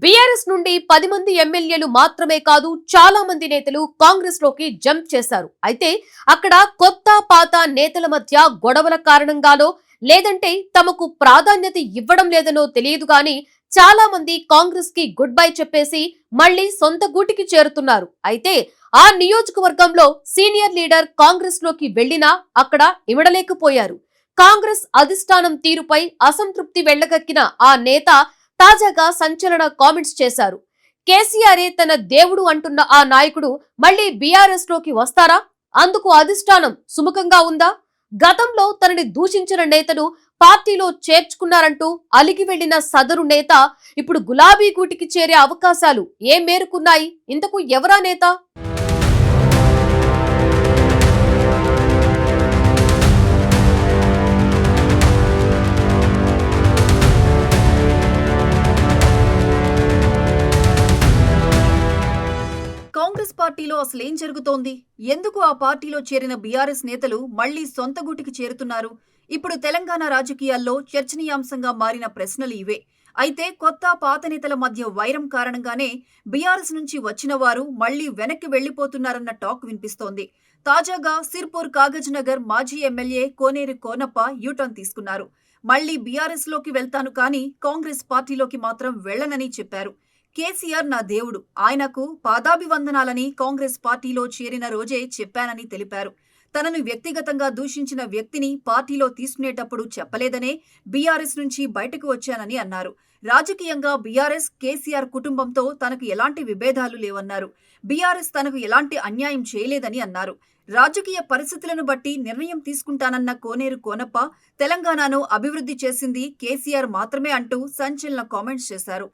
BRS నుండి 10 మంది ఎమ్మెల్యేలు మాత్రమే కాదు చాలా మంది నేతలు కాంగ్రెస్ లోకి జంప్ చేశారు. అయితే అక్కడ కొత్త పాత నేతల మధ్య గొడవల కారణంగానో లేదంటే తమకు ప్రాధాన్యత ఇవ్వడం లేదనో తెలియదు గాని చాలా మంది కాంగ్రెస్ కి గుడ్ బై చెప్పేసి మళ్ళీ సొంత గూటికి చేరుతున్నారు. అయితే ఆ నియోజకవర్గంలో సీనియర్ లీడర్ కాంగ్రెస్ లోకి వెళ్లినా అక్కడ ఇమడలేకపోయారు. కాంగ్రెస్ అధిష్టానం తీరుపై అసంతృప్తి వెళ్లగక్కిన ఆ నేత తాజాగా సంచలన కామెంట్స్ చేశారు. కేసీఆరే తన దేవుడు అంటున్న ఆ నాయకుడు మళ్లీ బీఆర్ఎస్ లోకి వస్తారా? అందుకు అధిష్టానం సుముఖంగా ఉందా? గతంలో తనని దూషించిన నేతను పార్టీలో చేర్చుకున్నారంటూ అలిగి వెళ్లిన సదరు నేత ఇప్పుడు గులాబీ గూటికి చేరే అవకాశాలు ఏ మేరకున్నాయి? ఇంతకు ఎవరా నేత? కాంగ్రెస్ పార్టీలో అసలేం జరుగుతోంది? ఎందుకు ఆ పార్టీలో చేరిన బీఆర్ఎస్ నేతలు మళ్లీ సొంత గూటికి చేరుతున్నారు? ఇప్పుడు తెలంగాణ రాజకీయాల్లో చర్చనీయాంశంగా మారిన ప్రశ్నలు ఇవే. అయితే కొత్త పాత నేతల మధ్య వైరం కారణంగానే బీఆర్ఎస్ నుంచి వచ్చిన వారు మళ్లీ వెనక్కి వెళ్లిపోతున్నారన్న టాక్ వినిపిస్తోంది. తాజాగా సిర్పూర్ కాగజ్ నగర్ మాజీ ఎమ్మెల్యే కోనేరు కోనప్ప యూటర్న్ తీసుకున్నారు. మళ్లీ బీఆర్ఎస్ లోకి వెళ్తాను కానీ కాంగ్రెస్ పార్టీలోకి మాత్రం వెళ్లనని చెప్పారు. కేసీఆర్ నా దేవుడు, ఆయనకు పాదాభివందనాలని కాంగ్రెస్ పార్టీలో చేరిన రోజే చెప్పానని తెలిపారు. తనను వ్యక్తిగతంగా దూషించిన వ్యక్తిని పార్టీలో తీసుకునేటప్పుడు చెప్పలేదనే బీఆర్ఎస్ నుంచి బయటకు వచ్చానని అన్నారు. రాజకీయంగా బీఆర్ఎస్, కేసీఆర్ కుటుంబంతో తనకు ఎలాంటి విభేదాలు లేవన్నారు. బీఆర్ఎస్ తనకు ఎలాంటి అన్యాయం చేయలేదని అన్నారు. రాజకీయ పరిస్థితులను బట్టి నిర్ణయం తీసుకుంటానన్న కోనేరు కోనప్ప తెలంగాణను అభివృద్ధి చేసింది కేసీఆర్ మాత్రమే అంటూ సంచలన కామెంట్స్ చేశారు.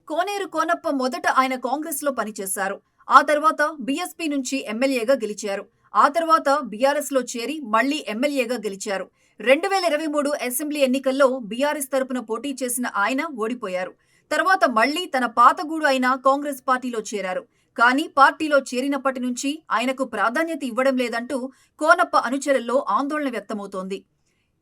కోనేరు కోనప్ప మొదట ఆయన కాంగ్రెస్ లో పనిచేశారు. ఆ తర్వాత బీఎస్పీ నుంచి ఎమ్మెల్యేగా గెలిచారు. ఆ తర్వాత బీఆర్ఎస్ లో చేరి మళ్లీ ఎమ్మెల్యేగా గెలిచారు. 2023 అసెంబ్లీ ఎన్నికల్లో బీఆర్ఎస్ తరపున పోటీ చేసిన ఆయన ఓడిపోయారు. తర్వాత మళ్లీ తన పాతగూడు అయిన కాంగ్రెస్ పార్టీలో చేరారు. కానీ పార్టీలో చేరినప్పటి నుంచి ఆయనకు ప్రాధాన్యత ఇవ్వడం లేదంటూ కోనప్ప అనుచరుల్లో ఆందోళన వ్యక్తమవుతోంది.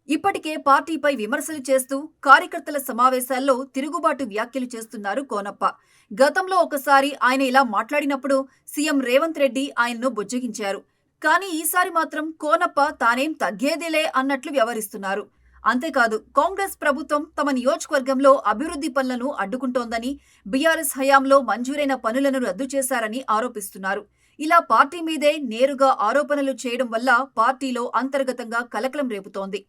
ఇప్పటికే పార్టీపై విమర్శలు చేస్తూ కార్యకర్తల సమావేశాల్లో తిరుగుబాటు వ్యాఖ్యలు చేస్తున్నారు కోనప్ప. గతంలో ఒకసారి ఆయన ఇలా మాట్లాడినప్పుడు సీఎం రేవంత్ రెడ్డి ఆయన్ను బుజ్జగించారు. కానీ ఈసారి మాత్రం కోనప్ప తానేం తగ్గేదిలే అన్నట్లు వ్యవహరిస్తున్నారు. అంతేకాదు, కాంగ్రెస్ ప్రభుత్వం తమ నియోజకవర్గంలో అభివృద్ధి పనులను అడ్డుకుంటోందని, బీఆర్ఎస్ హయాంలో మంజూరైన పనులను రద్దు చేశారని ఆరోపిస్తున్నారు. ఇలా పార్టీ మీదే నేరుగా ఆరోపణలు చేయడం వల్ల పార్టీలో అంతర్గతంగా కలకలం రేపుతోంది.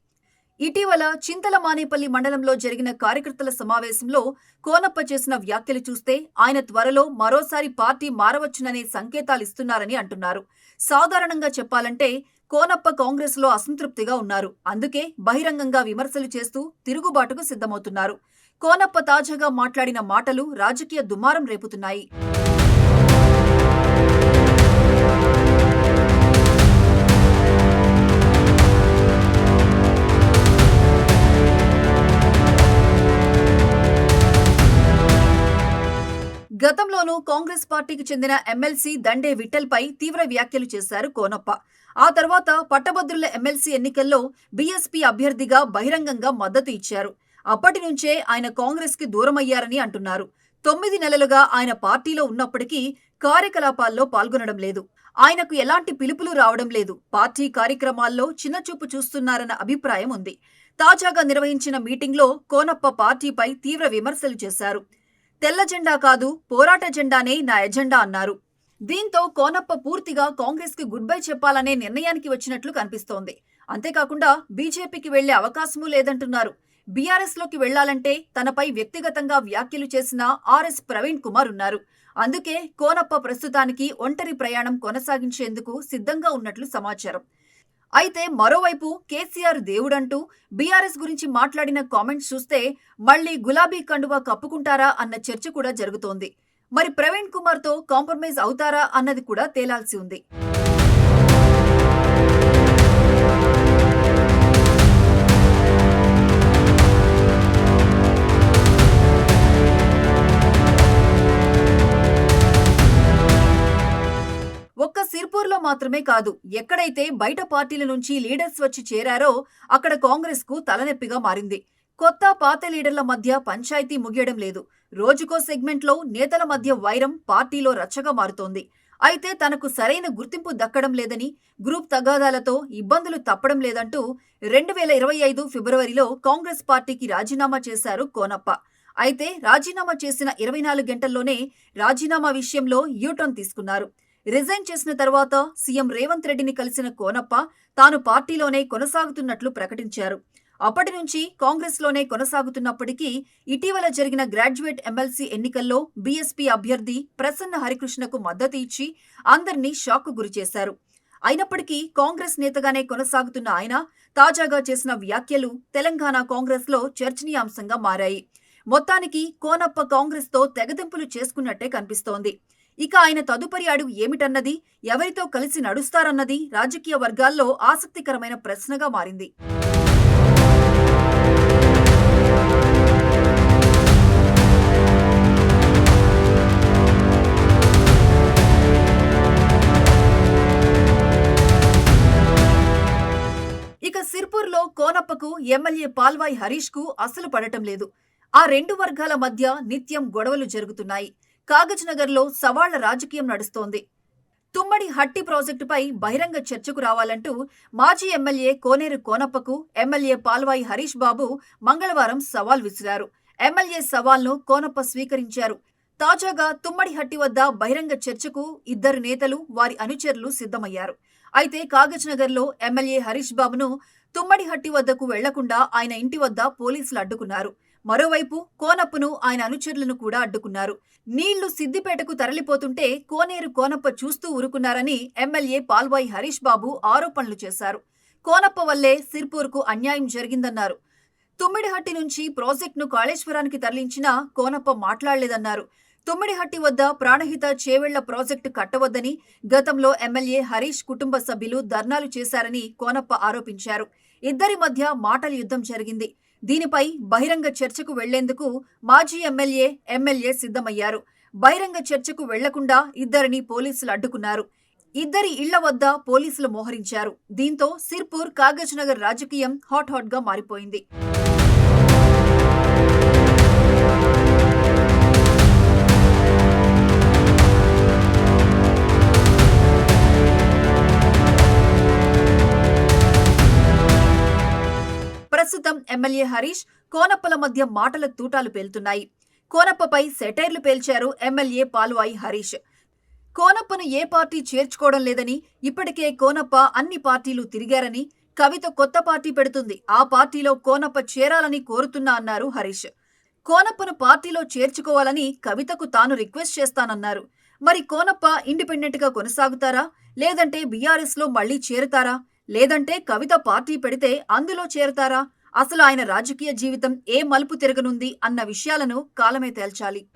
ఇటీవల చింతలమానేపల్లి మండలంలో జరిగిన కార్యకర్తల సమావేశంలో కోనప్ప చేసిన వ్యాఖ్యలు చూస్తే ఆయన త్వరలో మరోసారి పార్టీ మారవచ్చుననే సంకేతాలిస్తున్నారని అంటున్నారు. సాధారణంగా చెప్పాలంటే కోనప్ప కాంగ్రెస్ లో అసంతృప్తిగా ఉన్నారు. అందుకే బహిరంగంగా విమర్శలు చేస్తూ తిరుగుబాటుకు సిద్ధమవుతున్నారు. కోనప్ప తాజాగా మాట్లాడిన మాటలు రాజకీయ దుమారం రేపుతున్నాయి. గతంలోనూ కాంగ్రెస్ పార్టీకి చెందిన ఎమ్మెల్సీ దండే విఠల్పై తీవ్ర వ్యాఖ్యలు చేశారు కోనప్ప. ఆ తర్వాత పట్టభద్రుల ఎమ్మెల్సీ ఎన్నికల్లో బీఎస్పీ అభ్యర్థిగా బహిరంగంగా మద్దతు ఇచ్చారు. అప్పటి నుంచే ఆయన కాంగ్రెస్ కి దూరమయ్యారని అంటున్నారు. 9 నెలలుగా ఆయన పార్టీలో ఉన్నప్పటికీ కార్యకలాపాల్లో పాల్గొనడం లేదు. ఆయనకు ఎలాంటి పిలుపులు రావడం లేదు. పార్టీ కార్యక్రమాల్లో చిన్నచూపు చూస్తున్నారన్న అభిప్రాయం ఉంది. తాజాగా నిర్వహించిన మీటింగ్లో కోనప్ప పార్టీపై తీవ్ర విమర్శలు చేశారు. తెల్ల జెండా కాదు, పోరాట జెండానే నా ఎజెండా అన్నారు. దీంతో కోనప్ప పూర్తిగా కాంగ్రెస్ కి గుడ్ బై చెప్పాలనే నిర్ణయానికి వచ్చినట్లు కనిపిస్తోంది. అంతేకాకుండా బీజేపీకి వెళ్లే అవకాశమూ లేదంటున్నారు. బీఆర్ఎస్ లోకి వెళ్లాలంటే తనపై వ్యక్తిగతంగా వ్యాఖ్యలు చేసిన ఆర్ఎస్ ప్రవీణ్ కుమార్ ఉన్నారు. అందుకే కోనప్ప ప్రస్తుతానికి ఒంటరి ప్రయాణం కొనసాగించేందుకు సిద్ధంగా ఉన్నట్లు సమాచారం. అయితే మరోవైపు కేసీఆర్ దేవుడంటూ బీఆర్ఎస్ గురించి మాట్లాడిన కామెంట్స్ చూస్తే మళ్లీ గులాబీ కండువా కప్పుకుంటారా అన్న చర్చ కూడా జరుగుతోంది. మరి ప్రవీణ్ కుమార్ తో కాంప్రమైజ్ అవుతారా అన్నది కూడా తేలాల్సి ఉంది. సిర్పూర్లో మాత్రమే కాదు, ఎక్కడైతే బయట పార్టీల నుంచి లీడర్స్ వచ్చి చేరారో అక్కడ కాంగ్రెస్ కు తలనొప్పిగా మారింది. కొత్త పాత లీడర్ల మధ్య పంచాయతీ ముగియడం లేదు. రోజుకో సెగ్మెంట్లో నేతల మధ్య వైరం పార్టీలో రచ్చగా మారుతోంది. అయితే తనకు సరైన గుర్తింపు దక్కడం లేదని, గ్రూప్ తగాదాలతో ఇబ్బందులు తప్పడం లేదంటూ 2025 ఫిబ్రవరిలో కాంగ్రెస్ పార్టీకి రాజీనామా చేశారు కోనప్ప. అయితే రాజీనామా చేసిన 24 గంటల్లోనే రాజీనామా విషయంలో యూటర్న్ తీసుకున్నారు. రిజైన్ చేసిన తర్వాత సీఎం రేవంత్ రెడ్డిని కలిసిన కోనప్ప తాను పార్టీలోనే కొనసాగుతున్నట్లు ప్రకటించారు. అప్పటి నుంచి కాంగ్రెస్లోనే కొనసాగుతున్నప్పటికీ ఇటీవల జరిగిన గ్రాడ్యుయేట్ ఎమ్మెల్సీ ఎన్నికల్లో బీఎస్పీ అభ్యర్థి ప్రసన్న హరికృష్ణకు మద్దతు ఇచ్చి అందర్నీ షాక్కు గురిచేశారు. అయినప్పటికీ కాంగ్రెస్ నేతగానే కొనసాగుతున్న ఆయన తాజాగా చేసిన వ్యాఖ్యలు తెలంగాణ కాంగ్రెస్లో చర్చనీయాంశంగా మారాయి. మొత్తానికి కోనప్ప కాంగ్రెస్తో తెగదెంపులు చేసుకున్నట్టే కనిపిస్తోంది. ఇక ఆయన తదుపరి అడుగు ఏమిటన్నది, ఎవరితో కలిసి నడుస్తారన్నది రాజకీయ వర్గాల్లో ఆసక్తికరమైన ప్రశ్నగా మారింది. ఇక సిర్పూర్లో కోనప్పకు ఎమ్మెల్యే పాల్వాయి హరీష్ కు అసలు పడటం లేదు. ఆ రెండు వర్గాల మధ్య నిత్యం గొడవలు జరుగుతున్నాయి. కాగజ్నగర్లో సవాళ్ల రాజకీయం నడుస్తోంది. తుమ్మడి హట్టి ప్రాజెక్టుపై బహిరంగ చర్చకు రావాలంటూ మాజీ ఎమ్మెల్యే కోనేరు కోనప్పకు ఎమ్మెల్యే పాల్వాయి హరీష్ బాబు మంగళవారం సవాల్ విసిరారు. ఎమ్మెల్యే సవాల్ను కోనప్ప స్వీకరించారు. తాజాగా తుమ్మడి హట్టి వద్ద బహిరంగ చర్చకు ఇద్దరు నేతలు, వారి అనుచరులు సిద్ధమయ్యారు. అయితే కాగజ్నగర్లో ఎమ్మెల్యే హరీష్ బాబును తుమ్మడి హట్టి వద్దకు వెళ్లకుండా ఆయన ఇంటి వద్ద పోలీసులు అడ్డుకున్నారు. మరోవైపు కోనప్పను ఆయన అనుచరులను కూడా అడ్డుకున్నారు. నీళ్లు సిద్దిపేటకు తరలిపోతుంటే కోనేరు కోనప్ప చూస్తూ ఊరుకున్నారని ఎమ్మెల్యే పాల్వాయి హరీష్ బాబు ఆరోపణలు చేశారు. కోనప్ప వల్లే సిర్పూర్కు అన్యాయం జరిగిందన్నారు. తుమ్మిడిహట్టి నుంచి ప్రాజెక్టును కాళేశ్వరానికి తరలించినా కోనప్ప మాట్లాడలేదన్నారు. తుమ్మిడిహట్టి వద్ద ప్రాణహిత చేవెళ్ల ప్రాజెక్టు కట్టవద్దని గతంలో ఎమ్మెల్యే హరీష్ కుటుంబ సభ్యులు ధర్నాలు చేశారని కోనప్ప ఆరోపించారు. ఇద్దరి మధ్య మాటల యుద్ధం జరిగింది. దీనిపై బహిరంగ చర్చకు వెళ్లేందుకు మాజీ ఎమ్మెల్యే సిద్ధమయ్యారు. బహిరంగ చర్చకు వెళ్లకుండా ఇద్దరిని పోలీసులు అడ్డుకున్నారు. ఇద్దరి ఇళ్ల వద్ద పోలీసులు మోహరించారు. దీంతో సిర్పూర్ కాగజ్నగర్ రాజకీయం హాట్ గా మారిపోయింది. ప్రస్తుతం ఎమ్మెల్యే హరీష్, కోనప్పల మధ్య మాటల తూటాలు పేలుతున్నాయి. కోనప్పపై సెటైర్లు పేల్చారు ఎమ్మెల్యే పాల్వాయి హరీష్. కోనప్పను ఏ పార్టీ చేర్చుకోవడం లేదని, ఇప్పటికే కోనప్ప అన్ని పార్టీలు తిరిగారని, కవిత కొత్త పార్టీ పెడుతుంది, ఆ పార్టీలో కోనప్ప చేరాలని కోరుతున్నా అన్నారు హరీష్. కోనప్పను పార్టీలో చేర్చుకోవాలని కవితకు తాను రిక్వెస్ట్ చేస్తానన్నారు. మరి కోనప్ప ఇండిపెండెంట్ గా కొనసాగుతారా, లేదంటే బీఆర్ఎస్ లో మళ్లీ చేరుతారా, లేదంటే కవిత పార్టీ పెడితే అందులో చేరతారా? అసలు ఆయన రాజకీయ జీవితం ఏ మలుపు తిరగనుంది అన్న విషయాలను కాలమే తేల్చాలి.